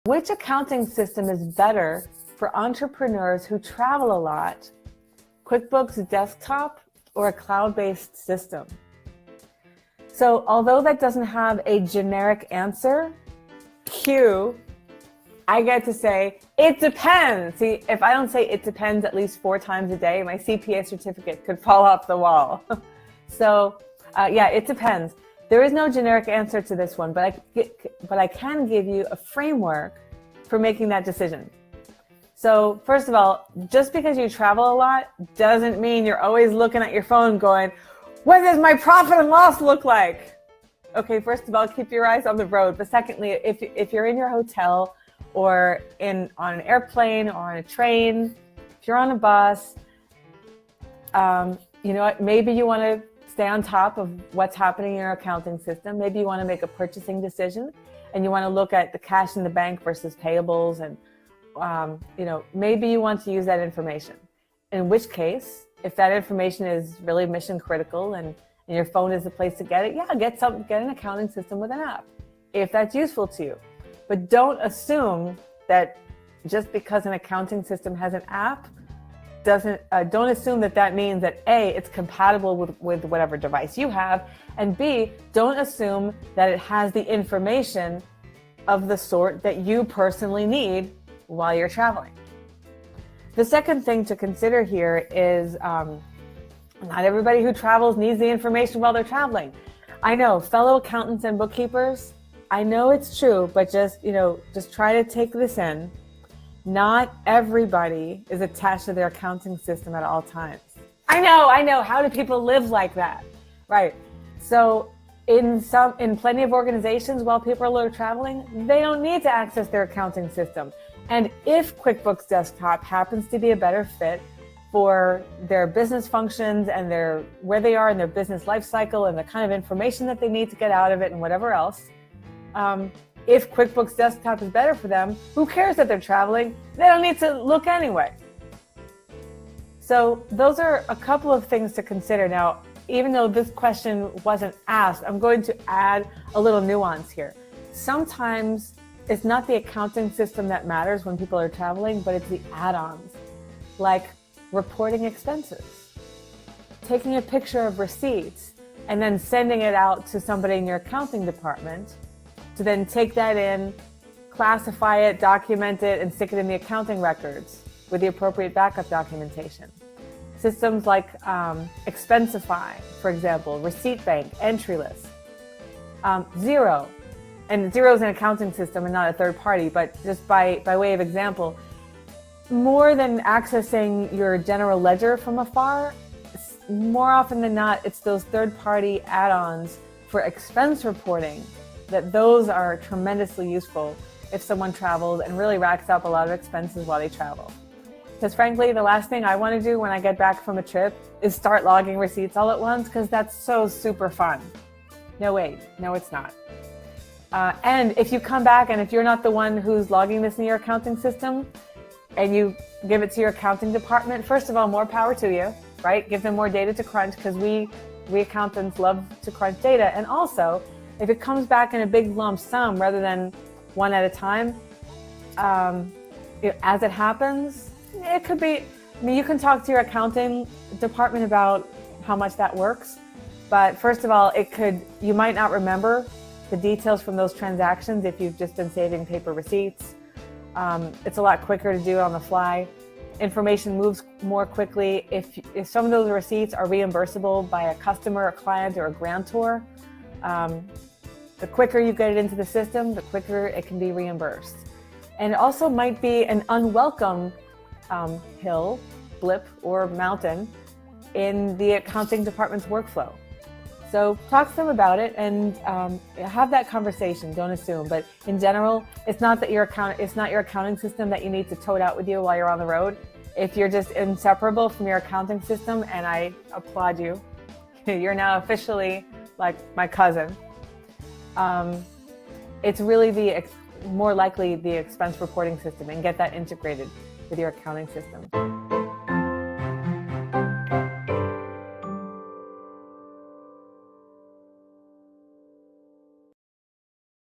Which accounting system is better for entrepreneurs who travel a lot? QuickBooks Desktop or a cloud-based system? So although that doesn't have a generic answer, I get to say, it depends. See, if I don't say it depends at least 4 times a day, my CPA certificate could fall off the wall. So yeah, it depends. There is no generic answer to this one, but I can give you a framework for making that decision. So first of all, just because you travel a lot doesn't mean you're always looking at your phone going, what does my profit and loss look like? Okay, first of all, keep your eyes on the road. But secondly, if you're in your hotel or on an airplane or on a train, if you're on a bus, you know what, maybe you want to stay on top of what's happening in your accounting system. Maybe you want to make a purchasing decision and you want to look at the cash in the bank versus payables, and you know, maybe you want to use that information. In which case, if that information is really mission critical and your phone is the place to get it, yeah, get an accounting system with an app if that's useful to you. But don't assume that just because an accounting system has an app don't assume that means that A, it's compatible with whatever device you have, and B, don't assume that it has the information of the sort that you personally need while you're traveling. The second thing to consider here is not everybody who travels needs the information while they're traveling. I know, fellow accountants and bookkeepers, I know it's true, but just try to take this in. Not everybody is attached to their accounting system at all times. I know. How do people live like that? Right. So in plenty of organizations, while people are traveling, they don't need to access their accounting system. And if QuickBooks Desktop happens to be a better fit for their business functions and where they are in their business life cycle and the kind of information that they need to get out of it and whatever else, if QuickBooks Desktop is better for them, who cares that they're traveling? They don't need to look anyway. So those are a couple of things to consider. Now, even though this question wasn't asked, I'm going to add a little nuance here. Sometimes it's not the accounting system that matters when people are traveling, but it's the add-ons, like reporting expenses, taking a picture of receipts, and then sending it out to somebody in your accounting department to then take that in, classify it, document it, and stick it in the accounting records with the appropriate backup documentation. Systems like Expensify, for example, Receipt Bank, Entrylist, Xero. And Xero is an accounting system and not a third party, but just by way of example, more than accessing your general ledger from afar, more often than not, it's those third-party add-ons for expense reporting that those are tremendously useful if someone travels and really racks up a lot of expenses while they travel. Because frankly, the last thing I want to do when I get back from a trip is start logging receipts all at once, because that's so super fun. No, wait, no, it's not. And if you come back and if you're not the one who's logging this in your accounting system and you give it to your accounting department, first of all, more power to you, right? Give them more data to crunch, because we accountants love to crunch data. And also, if it comes back in a big lump sum rather than one at a time, as it happens, it could be, you can talk to your accounting department about how much that works. But first of all, you might not remember the details from those transactions if you've just been saving paper receipts. It's a lot quicker to do it on the fly. Information moves more quickly. If some of those receipts are reimbursable by a customer, a client, or a grantor, the quicker you get it into the system, the quicker it can be reimbursed. And it also might be an unwelcome hill, blip, or mountain in the accounting department's workflow. So talk to them about it and have that conversation. Don't assume. But in general, it's not your accounting system that you need to tote out with you while you're on the road. If you're just inseparable from your accounting system, and I applaud you, you're now officially like my cousin. It's really more likely the expense reporting system, and get that integrated with your accounting system.